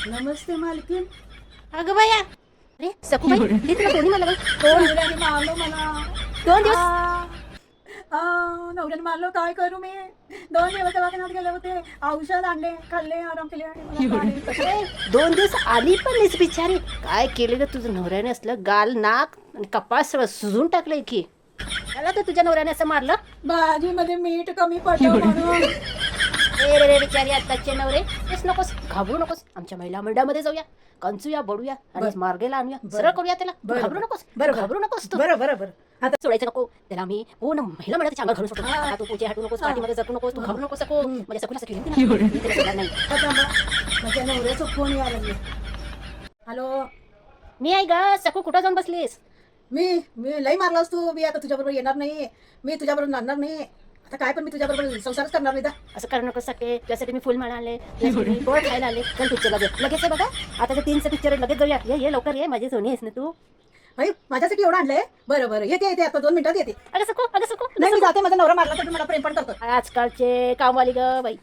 नमस्ते मालकीन. अगं बाया, अरे सखूबाई हे तुला कोणी मला नवऱ्याने मारलं मला. 2 दिवस नवऱ्याने मारलं, काय करू मी? 2 दिवस दवाखान्यात गेले होते, औषध आणले, खाल्ले, आराम केले आणि मला गाडी कशी- ए, 2 दिवस आली पण नाहीस बिचारी. काय केलेलं तुझं नवऱ्याने असलं गाल नाक आणि कपाळ सगळं सुजून टाकलंय की. त्याला तर तुझ्या नवऱ्याने असं मारलं. भाजीमध्ये मीठ कमी पडलं म्हणून. ए रे रे बिचारी आत्ताचे नवरे तेच नकोस, घाबरू नकोस. आमच्या महिला मंडळामध्ये जाऊया, कंचूया, बडूया आणि मार्गेला आणूया, सरळ करूया त्याला. तू घाबरू नकोस, घाबरू नकोस तू. बरं. आता सोडायचं नको त्याला. आम्ही पूर्ण महिला मंडळाच्या अंगावर घालून सोडतो. आता तू पुढे हटू नकोस, पाठीमध्ये जटू नकोस, तू घाबरू नकोस. सको म्हणजे सकोला सखी म्हणते ना, मी त्याला सोडणार नाही. आता माझ्या नवऱ्याचा फोन यायला लागले. हॅलो, मी आहे ग सको, कुठं जाऊन बसलीस? मी लई मारलास तू. मी आता तुझ्याबरोबर येणार नाही, मी तुझ्याबरोबर नांदणार नाही. आता काय पण मी तुझ्याबरोबर संसारच करणार नाही. असं करू नको सके. त्यासाठी मी फुल माळा आले, त्यासाठी मी गोड खायला आले. चल पिक्चरला जाऊ लगेच. आहे बघा आता 3चं पिक्चर लगेच जाऊया. ये लवकर ये, माझी सोनी आहेस ना तू. भाई माझ्यासाठी एवढं आणलंय. बरं येते आता 2 मिनिटात येते. अगं सको नाही मी जाते. माझा नवरा मारला तर मला प्रेम पण करतो. आजकालचे कामवाली ग बाई.